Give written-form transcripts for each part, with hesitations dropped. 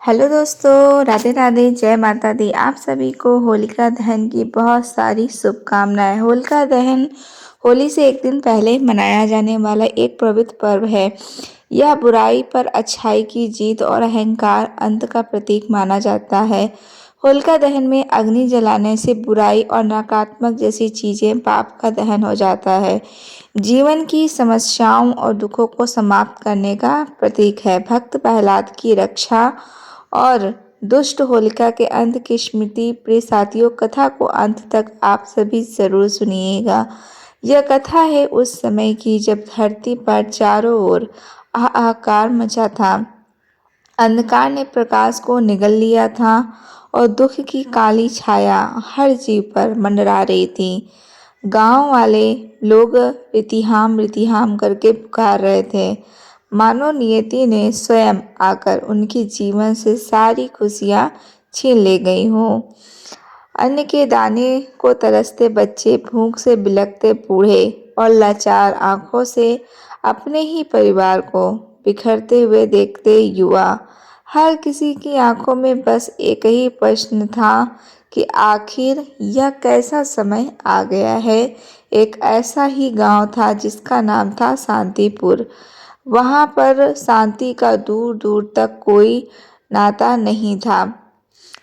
Hello दोस्तों, राधे राधे, जय माता दी। आप सभी को होलिका दहन की बहुत सारी शुभकामनाएं। होलिका दहन होली से एक दिन पहले मनाया जाने वाला एक पवित्र पर्व है। यह बुराई पर अच्छाई की जीत और अहंकार अंत का प्रतीक माना जाता है। होलिका दहन में अग्नि जलाने से बुराई और नकारात्मक जैसी चीजें पाप का दहन हो जाता है। जीवन की समस्याओं और दुखों को समाप्त करने का प्रतीक है। भक्त प्रहलाद की रक्षा और दुष्ट होलिका के अंत की स्मृति। प्रिय साथियों, कथा को अंत तक आप सभी जरूर सुनिएगा। यह कथा है उस समय की जब धरती पर चारों ओर हाहाकार मचा था। अंधकार ने प्रकाश को निगल लिया था और दुख की काली छाया हर जीव पर मंडरा रही थी। गांव वाले लोग रितिहाम रितिहाम करके पुकार रहे थे, मानो नियति ने स्वयं आकर उनके जीवन से सारी खुशियां छीन ले गई हो। अन्न के दाने को तरसते बच्चे, भूख से बिलखते बूढ़े और लाचार आंखों से अपने ही परिवार को बिखरते हुए देखते युवा, हर किसी की आंखों में बस एक ही प्रश्न था कि आखिर यह कैसा समय आ गया है। एक ऐसा ही गांव था जिसका नाम था शांतिपुर। वहां पर शांति का दूर दूर तक कोई नाता नहीं था।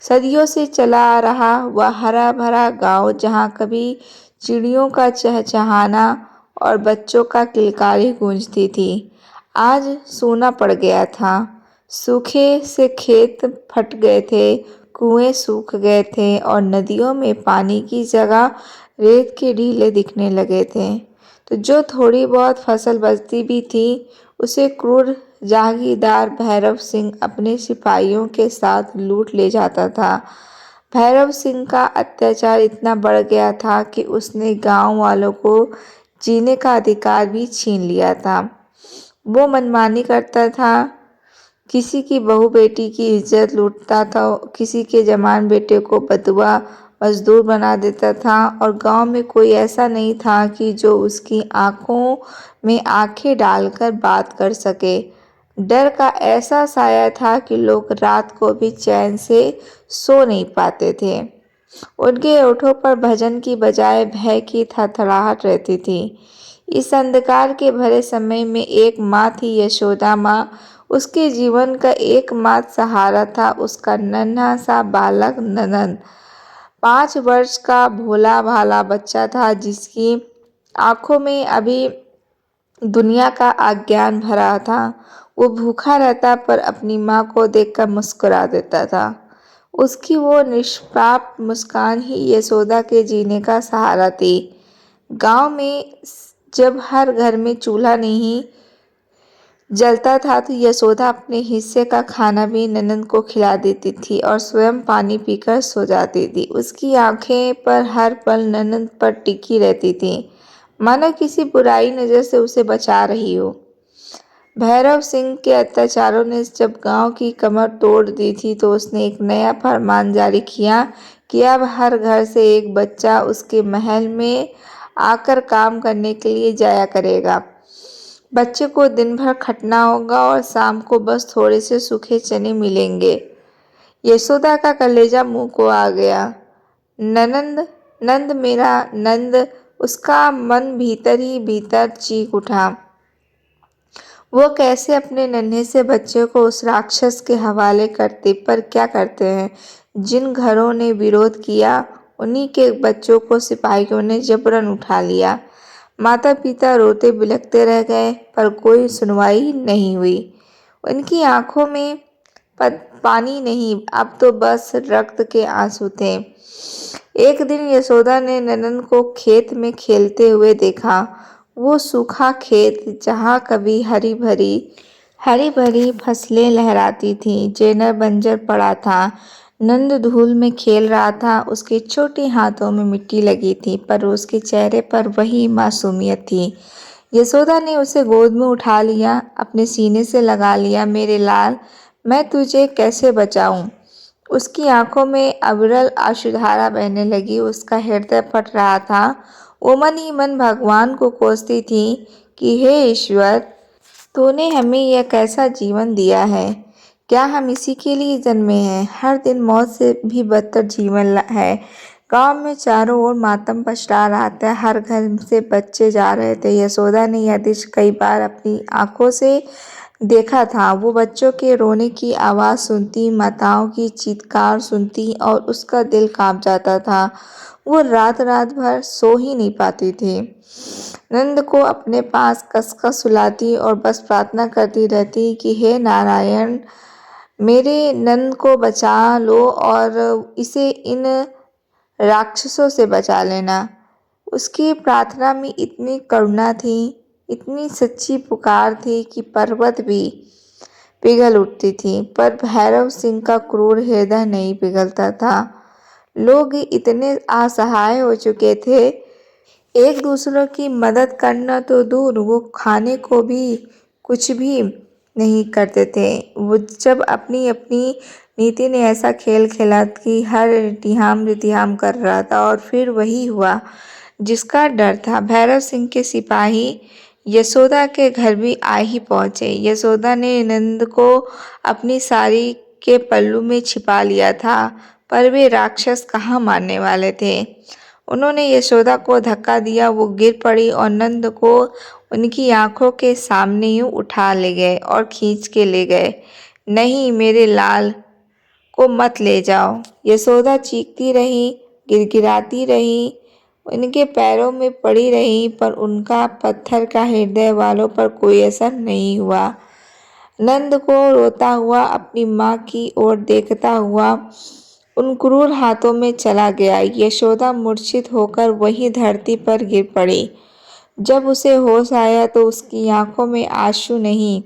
सदियों से चला आ रहा वह हरा भरा गांव, जहां कभी चिड़ियों का चहचहाना और बच्चों का किलकारी गूंजती थी, आज सूना पड़ गया था। सूखे से खेत फट गए थे, कुएं सूख गए थे और नदियों में पानी की जगह रेत के ढीले दिखने लगे थे। तो जो थोड़ी बहुत फसल बचती भी थी, उसे क्रूर जागीरदार भैरव सिंह अपने सिपाहियों के साथ लूट ले जाता था। भैरव सिंह का अत्याचार इतना बढ़ गया था कि उसने गांव वालों को जीने का अधिकार भी छीन लिया था। वो मनमानी करता था, किसी की बहू बेटी की इज्जत लूटता था, किसी के जवान बेटे को बदुआ मजदूर बना देता था और गांव में कोई ऐसा नहीं था कि जो उसकी आंखों में आंखें डालकर बात कर सके। डर का ऐसा साया था कि लोग रात को भी चैन से सो नहीं पाते थे। उनके होठों पर भजन की बजाय भय की थरथराहट रहती थी। इस अंधकार के भरे समय में एक माँ थी, यशोदा माँ। उसके जीवन का एकमात्र सहारा था उसका नन्हा सा बालक ननंद। 5 वर्ष का भोला भाला बच्चा था, जिसकी आंखों में अभी दुनिया का अज्ञान भरा था। वो भूखा रहता पर अपनी माँ को देखकर मुस्कुरा देता था। उसकी वो निष्पाप मुस्कान ही यशोदा के जीने का सहारा थी। गांव में जब हर घर में चूल्हा नहीं जलता था तो यशोदा अपने हिस्से का खाना भी ननंद को खिला देती थी और स्वयं पानी पीकर सो जाती थी। उसकी आंखें पर हर पल ननंद पर टिकी रहती थी, मानो किसी बुराई नजर से उसे बचा रही हो। भैरव सिंह के अत्याचारों ने जब गांव की कमर तोड़ दी थी, तो उसने एक नया फरमान जारी किया कि अब हर घर से एक बच्चा उसके महल में आकर काम करने के लिए जाया करेगा। बच्चे को दिन भर खटना होगा और शाम को बस थोड़े से सूखे चने मिलेंगे। यशोदा का कलेजा मुंह को आ गया। ननंद, नंद मेरा नंद, उसका मन भीतर ही भीतर चीख उठा। वो कैसे अपने नन्हे से बच्चे को उस राक्षस के हवाले करते, पर क्या करते हैं। जिन घरों ने विरोध किया, उन्हीं के बच्चों को सिपाहियों ने जबरन उठा लिया। माता पिता रोते बिलखते रह गए, पर कोई सुनवाई नहीं हुई। उनकी आंखों में पानी नहीं, अब तो बस रक्त के आंसू थे। एक दिन यशोदा ने ननंद को खेत में खेलते हुए देखा। वो सूखा खेत, जहाँ कभी हरी भरी फसलें लहराती थीं, जेना बंजर पड़ा था। नंद धूल में खेल रहा था, उसके छोटे हाथों में मिट्टी लगी थी, पर उसके चेहरे पर वही मासूमियत थी। यशोदा ने उसे गोद में उठा लिया, अपने सीने से लगा लिया। मेरे लाल, मैं तुझे कैसे बचाऊं। उसकी आंखों में अविरल आंसुधारा बहने लगी, उसका हृदय फट रहा था। वो मन ही मन भगवान को कोसती थी कि हे ईश्वर, तूने हमें यह कैसा जीवन दिया है क्या हम इसी के लिए जन्मे हैं? हर दिन मौत से भी बदतर जीवन है। गांव में चारों ओर मातम पसरा रहा था। हर घर से बच्चे जा रहे थे। यशोदा ने यह दृश्य कई बार अपनी आंखों से देखा था। वो बच्चों के रोने की आवाज़ सुनती, माताओं की चीत्कार सुनती और उसका दिल कांप जाता था। वो रात रात भर सो ही नहीं पाती थी। नंद को अपने पास कसकर सुलाती और बस प्रार्थना करती रहती कि हे नारायण, मेरे नंद को बचा लो और इसे इन राक्षसों से बचा लेना। उसकी प्रार्थना में इतनी करुणा थी, इतनी सच्ची पुकार थी कि पर्वत भी पिघल उठती थी, पर भैरव सिंह का क्रूर हृदय नहीं पिघलता था। लोग इतने असहाय हो चुके थे, एक दूसरों की मदद करना तो दूर, वो खाने को भी कुछ भी नहीं करते थे। वो जब अपनी अपनी नीति ने ऐसा खेल खेला कि हर रितिहाम कर रहा था, और फिर वही हुआ जिसका डर था। भैरव सिंह के सिपाही यशोदा के घर भी आ ही पहुंचे। यशोदा ने नंद को अपनी साड़ी के पल्लू में छिपा लिया था, पर वे राक्षस कहाँ मानने वाले थे। उन्होंने यशोदा को धक्का दिया, वो गिर पड़ी और नंद को उनकी आंखों के सामने ही उठा ले गए और खींच के ले गए। नहीं, मेरे लाल को मत ले जाओ। यशोदा चीखती रही, गिड़गिड़ाती रही, उनके पैरों में पड़ी रही, पर उनका पत्थर का हृदय वालों पर कोई असर नहीं हुआ। नंद को रोता हुआ अपनी माँ की ओर देखता हुआ उन क्रूर हाथों में चला गया। यशोदा मूर्छित होकर वहीं धरती पर गिर पड़ी। जब उसे होश आया तो उसकी आंखों में आंसू नहीं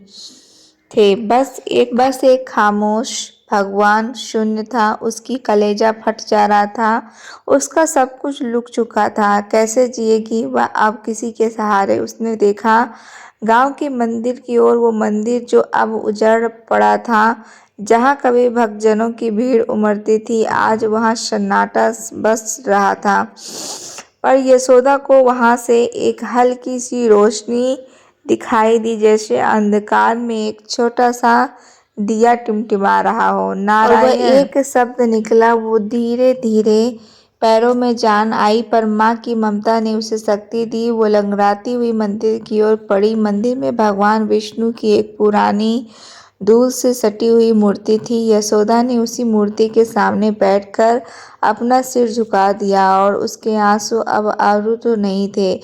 थे, बस एक खामोश भगवान शून्य था। उसकी कलेजा फट जा रहा था, उसका सब कुछ लुट चुका था। कैसे जिएगी वह अब किसी के सहारे? उसने देखा गांव के मंदिर की ओर, वो मंदिर जो अब उजड़ पड़ा था। जहाँ कभी भक्तजनों की भीड़ उमड़ती थी, आज वहाँ सन्नाटा बस रहा था। पर यशोदा को वहाँ से एक हल्की सी रोशनी दिखाई दी, जैसे अंधकार में एक छोटा सा दिया टिमटिमा रहा हो। नारायण, और वह एक शब्द निकला। वो धीरे धीरे पैरों में जान आई, पर माँ की ममता ने उसे शक्ति दी। वो लंगड़ाती हुई मंदिर की ओर पड़ी। मंदिर में भगवान विष्णु की एक पुरानी दूर से सटी हुई मूर्ति थी। यशोदा ने उसी मूर्ति के सामने बैठकर अपना सिर झुका दिया, और उसके आंसू अब आरुत नहीं थे,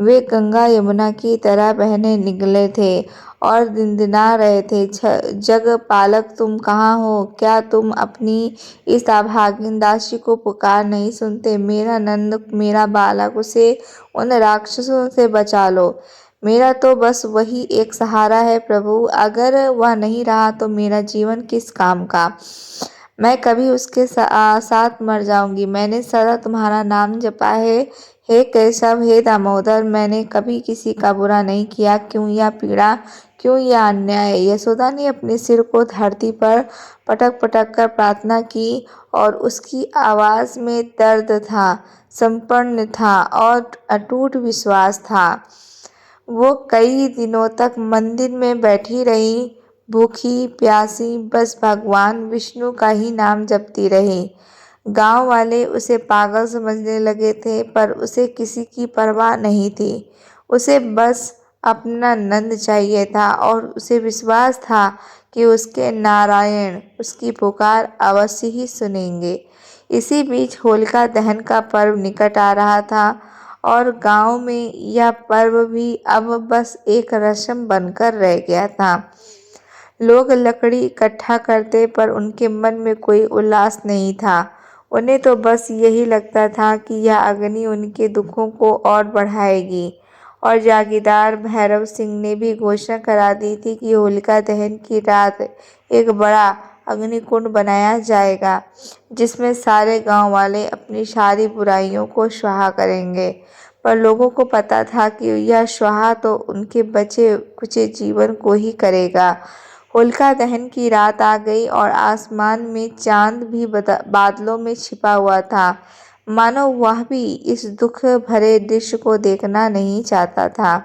वे गंगा यमुना की तरह बहने निकले थे और दिनदिना रहे थे। जग पालक, तुम कहाँ हो? क्या तुम अपनी इस अभागिन दासी को पुकार नहीं सुनते? मेरा नंद, मेरा बालक, उसे उन राक्षसों से बचा लो। मेरा तो बस वही एक सहारा है प्रभु। अगर वह नहीं रहा तो मेरा जीवन किस काम का? मैं कभी उसके साथ मर जाऊंगी। मैंने सदा तुम्हारा नाम जपा है, हे केशव, हे दामोदर। मैंने कभी किसी का बुरा नहीं किया। क्यों यह पीड़ा, क्यों यह अन्याय? यशोदा ने अपने सिर को धरती पर पटक पटक कर प्रार्थना की, और उसकी आवाज़ में दर्द था, समर्पण था और अटूट विश्वास था। वो कई दिनों तक मंदिर में बैठी रही, भूखी प्यासी, बस भगवान विष्णु का ही नाम जपती रही। गांव वाले उसे पागल समझने लगे थे, पर उसे किसी की परवाह नहीं थी। उसे बस अपना नंद चाहिए था, और उसे विश्वास था कि उसके नारायण उसकी पुकार अवश्य ही सुनेंगे। इसी बीच होलिका दहन का पर्व निकट आ रहा था, और गांव में यह पर्व भी अब बस एक रस्म बनकर रह गया था। लोग लकड़ी इकट्ठा करते, पर उनके मन में कोई उल्लास नहीं था। उन्हें तो बस यही लगता था कि यह अग्नि उनके दुखों को और बढ़ाएगी। और जागीरदार भैरव सिंह ने भी घोषणा करा दी थी कि होलिका दहन की रात एक बड़ा अग्निकुंड बनाया जाएगा, जिसमें सारे गांव वाले अपनी सारी बुराइयों को स्वाहा करेंगे। पर लोगों को पता था कि यह स्वाहा तो उनके बचे कुचे जीवन को ही करेगा। होलिका दहन की रात आ गई, और आसमान में चांद भी बादलों में छिपा हुआ था, मानो वह भी इस दुख भरे दृश्य को देखना नहीं चाहता था।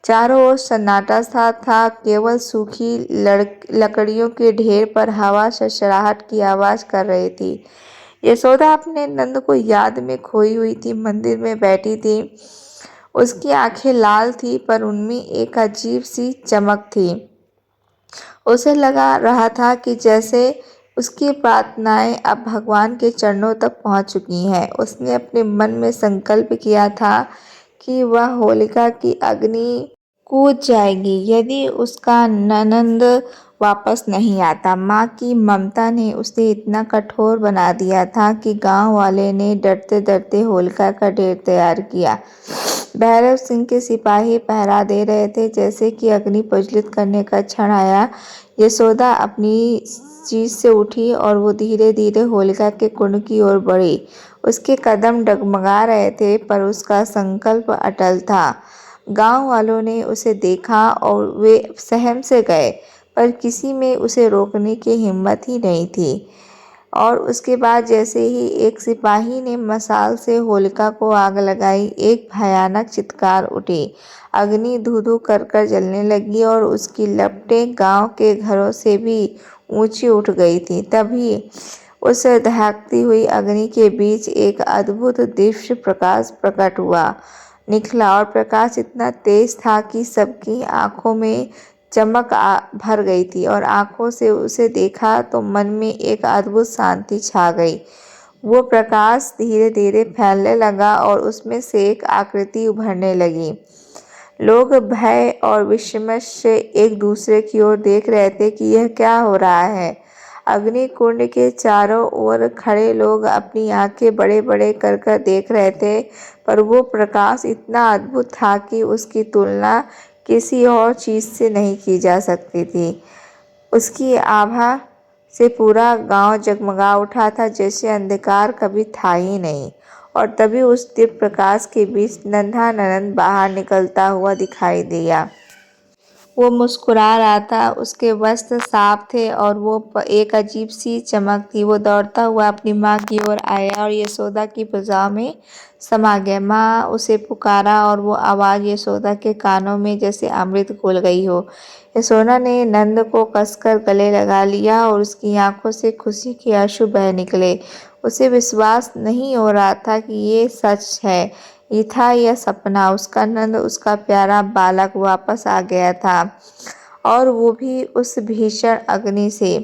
चारों ओर सन्नाटा सा था, केवल सूखी लकड़ियों के ढेर पर हवा सरसराहट की आवाज कर रही थी। यशोदा अपने नंद को याद में खोई हुई थी। मंदिर में बैठी थी, उसकी आंखें लाल थी, पर उनमें एक अजीब सी चमक थी। उसे लगा रहा था कि जैसे उसकी प्रार्थनाएं अब भगवान के चरणों तक पहुंच चुकी हैं। उसने अपने मन में संकल्प किया था कि वह होलिका की अग्नि कूद जाएगी यदि उसका ननंद वापस नहीं आता। माँ की ममता ने उसे इतना कठोर बना दिया था कि गांव वाले ने डरते डरते होलिका का ढेर तैयार किया। भैरव सिंह के सिपाही पहरा दे रहे थे। जैसे कि अग्नि प्रज्वलित करने का क्षण आया, यशोदा अपनी चीज से उठी और वो धीरे धीरे होलिका के कुंड की ओर बढ़ी। उसके कदम डगमगा रहे थे, पर उसका संकल्प अटल था। गांव वालों ने उसे देखा और वे सहम से गए, पर किसी में उसे रोकने की हिम्मत ही नहीं थी। और उसके बाद जैसे ही एक सिपाही ने मशाल से होलिका को आग लगाई, एक भयानक चित्कार उठी। अग्नि धू धू कर जलने लगी और उसकी लपटें गांव के घरों से भी ऊंची उठ गई थी। तभी उस दहकती हुई अग्नि के बीच एक अद्भुत दिव्य प्रकाश प्रकट हुआ निकला, और प्रकाश इतना तेज था कि सबकी आंखों में चमक भर गई थी, और आंखों से उसे देखा तो मन में एक अद्भुत शांति छा गई। वो प्रकाश धीरे धीरे फैलने लगा और उसमें से एक आकृति उभरने लगी। लोग भय और विस्मय से एक दूसरे की ओर देख रहे थे कि यह क्या हो रहा है। अग्नि कुंड के चारों ओर खड़े लोग अपनी आंखें बड़े बड़े कर देख रहे थे, पर वो प्रकाश इतना अद्भुत था कि उसकी तुलना किसी और चीज से नहीं की जा सकती थी। उसकी आभा से पूरा गांव जगमगा उठा था, जैसे अंधकार कभी था ही नहीं। और तभी उस दिव्य प्रकाश के बीच नन्हा ननंद बाहर निकलता हुआ दिखाई दिया। वो मुस्कुरा रहा था, उसके वस्त्र साफ थे और वो एक अजीब सी चमक थी। वो दौड़ता हुआ अपनी माँ की ओर आया और यशोदा की भुजाओं में समा गया। माँ उसे पुकारा और वो आवाज़ यशोदा के कानों में जैसे अमृत घुल गई हो। यशोदा ने नंद को कसकर गले लगा लिया और उसकी आंखों से खुशी के आंसू बह निकले। उसे विश्वास नहीं हो रहा था कि ये सच है, ये था यह सपना। उसका नंद, उसका प्यारा बालक वापस आ गया था, और वो भी उस भीषण अग्नि से।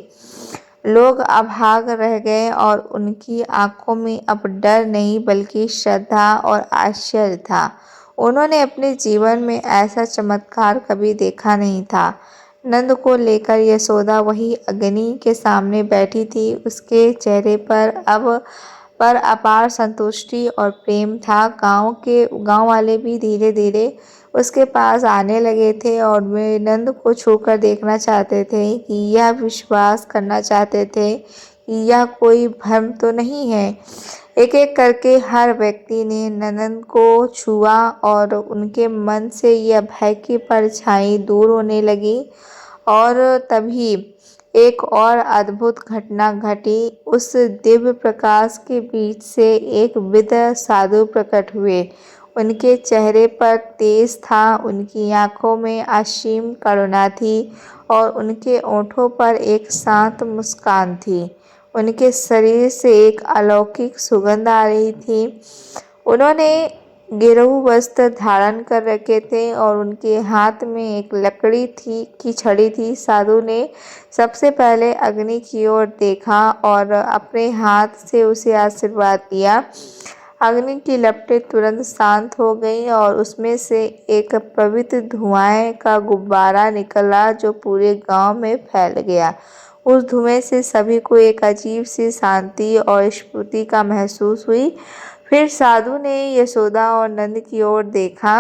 लोग अभाग रह गए और उनकी आंखों में अब डर नहीं बल्कि श्रद्धा और आश्चर्य था। उन्होंने अपने जीवन में ऐसा चमत्कार कभी देखा नहीं था। नंद को लेकर यशोदा वही अग्नि के सामने बैठी थी। उसके चेहरे पर अपार संतुष्टि और प्रेम था। गांव वाले भी धीरे धीरे उसके पास आने लगे थे और वे नंद को छूकर देखना चाहते थे, कि यह विश्वास करना चाहते थे कि यह कोई भ्रम तो नहीं है। एक एक करके हर व्यक्ति ने नंद को छुआ और उनके मन से यह भय की परछाई दूर होने लगी। और तभी एक और अद्भुत घटना घटी। उस दिव्य प्रकाश के बीच से एक वृद्ध साधु प्रकट हुए। उनके चेहरे पर तेज था, उनकी आंखों में असीम करुणा थी और उनके होठों पर एक शांत मुस्कान थी। उनके शरीर से एक अलौकिक सुगंध आ रही थी। उन्होंने गेरुआ वस्त्र धारण कर रखे थे और उनके हाथ में एक लकड़ी की छड़ी थी। साधु ने सबसे पहले अग्नि की ओर देखा और अपने हाथ से उसे आशीर्वाद दिया। अग्नि की लपटें तुरंत शांत हो गईं और उसमें से एक पवित्र धुआं का गुब्बारा निकला जो पूरे गांव में फैल गया। उस धुएं से सभी को एक अजीब सी शांति और स्फूर्ति का महसूस हुई। फिर साधु ने यशोदा और नंद की ओर देखा।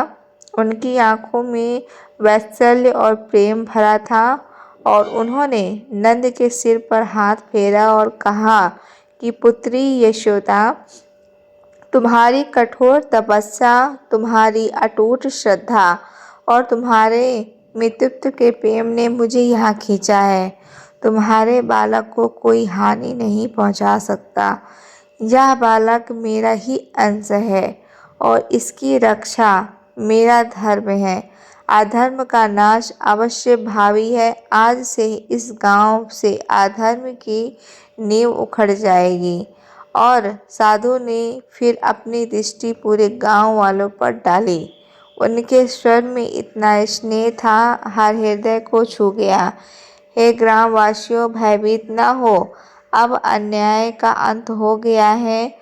उनकी आंखों में वात्सल्य और प्रेम भरा था, और उन्होंने नंद के सिर पर हाथ फेरा और कहा कि पुत्री यशोदा, तुम्हारी कठोर तपस्या, तुम्हारी अटूट श्रद्धा और तुम्हारे मित्रत्व के प्रेम ने मुझे यहाँ खींचा है। तुम्हारे बालक को कोई हानि नहीं पहुँचा सकता। यह बालक मेरा ही अंश है और इसकी रक्षा मेरा धर्म है। अधर्म का नाश अवश्य भावी है। आज से इस गांव से अधर्म की नींव उखड़ जाएगी। और साधु ने फिर अपनी दृष्टि पूरे गांव वालों पर डाली। उनके स्वर में इतना स्नेह था, हर हृदय को छू गया। हे ग्रामवासियों, भयभीत न हो, अब अन्याय का अंत हो गया है।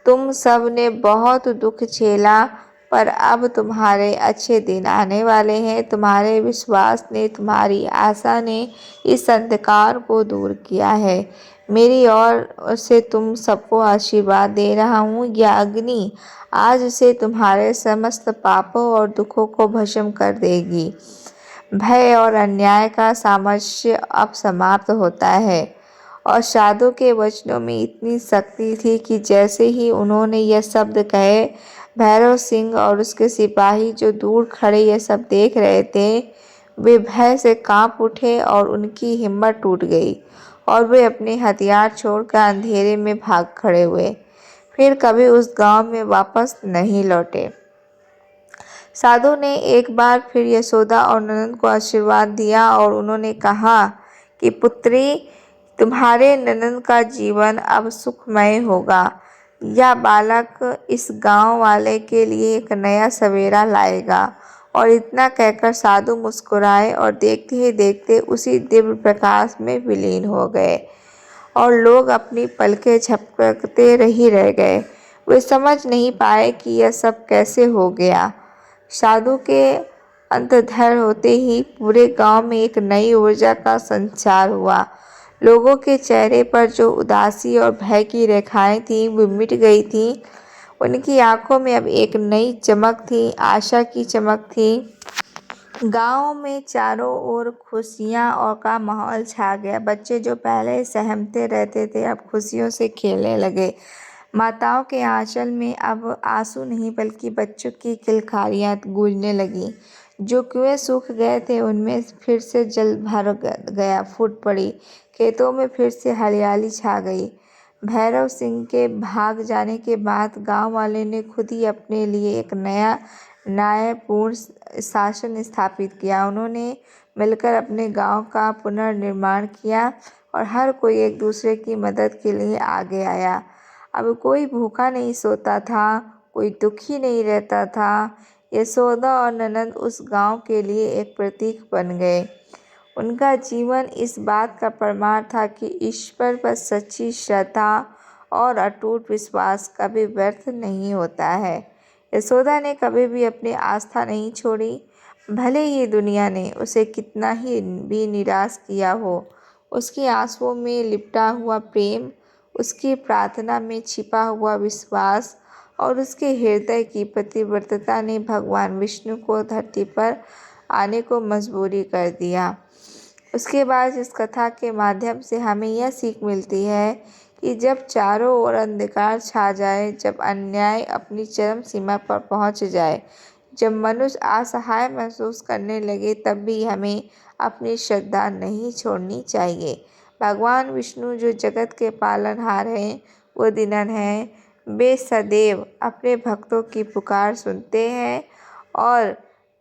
तुम सब ने बहुत दुख झेला, पर अब तुम्हारे अच्छे दिन आने वाले हैं। तुम्हारे विश्वास ने, तुम्हारी आशा ने इस अंधकार को दूर किया है। मेरी ओर से तुम सबको आशीर्वाद दे रहा हूँ। यह अग्नि आज से तुम्हारे समस्त पापों और दुखों को भस्म कर देगी। भय और अन्याय का सामर्थ्य अब समाप्त होता है। और साधु के वचनों में इतनी शक्ति थी कि जैसे ही उन्होंने यह शब्द कहे, भैरव सिंह और उसके सिपाही जो दूर खड़े यह सब देख रहे थे, वे भय से कांप उठे और उनकी हिम्मत टूट गई और वे अपने हथियार छोड़कर अंधेरे में भाग खड़े हुए। फिर कभी उस गांव में वापस नहीं लौटे। साधु ने एक बार फिर यशोदा और नंदन को आशीर्वाद दिया और उन्होंने कहा कि पुत्री, तुम्हारे नंदन का जीवन अब सुखमय होगा। यह बालक इस गांव वाले के लिए एक नया सवेरा लाएगा। और इतना कहकर साधु मुस्कुराए और देखते ही देखते उसी दिव्य प्रकाश में विलीन हो गए। और लोग अपनी पलकें झपकते ही रह गए। वे समझ नहीं पाए कि यह सब कैसे हो गया। साधु के अंतर्धान होते ही पूरे गांव में एक नई ऊर्जा का संचार हुआ। लोगों के चेहरे पर जो उदासी और भय की रेखाएं थीं, वो मिट गई थीं। उनकी आंखों में अब एक नई चमक थी, आशा की चमक थी। गांव में चारों ओर खुशियां और का माहौल छा गया। बच्चे जो पहले सहमते रहते थे, अब खुशियों से खेलने लगे। माताओं के आंचल में अब आंसू नहीं बल्कि बच्चों की किलकारियां गूंजने लगीं। जो कुएं सूख गए थे उनमें फिर से जल भर गया, फूट पड़ी। खेतों में फिर से हरियाली छा गई। भैरव सिंह के भाग जाने के बाद गांव वाले ने खुद ही अपने लिए एक नया न्यायपूर्ण शासन स्थापित किया। उन्होंने मिलकर अपने गांव का पुनर्निर्माण किया और हर कोई एक दूसरे की मदद के लिए आगे आया। अब कोई भूखा नहीं सोता था, कोई दुखी नहीं रहता था। यशोदा और ननद उस गांव के लिए एक प्रतीक बन गए। उनका जीवन इस बात का प्रमाण था कि ईश्वर पर सच्ची श्रद्धा और अटूट विश्वास कभी व्यर्थ नहीं होता है। यशोदा ने कभी भी अपनी आस्था नहीं छोड़ी, भले ही दुनिया ने उसे कितना ही भी निराश किया हो। उसके आंसुओं में लिपटा हुआ प्रेम, उसकी प्रार्थना में छिपा हुआ विश्वास और उसके हृदय की प्रतिबद्धता ने भगवान विष्णु को धरती पर आने को मजबूरी कर दिया। उसके बाद इस कथा के माध्यम से हमें यह सीख मिलती है कि जब चारों ओर अंधकार छा जाए, जब अन्याय अपनी चरम सीमा पर पहुंच जाए, जब मनुष्य असहाय महसूस करने लगे, तब भी हमें अपनी श्रद्धा नहीं छोड़नी चाहिए। भगवान विष्णु जो जगत के पालनहार हैं, वो दीनन हैं। वे सदैव अपने भक्तों की पुकार सुनते हैं। और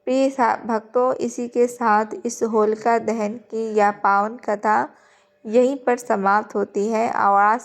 प्रिय भक्तों, इसी के साथ इस होलिका दहन की यह पावन कथा यहीं पर समाप्त होती है। और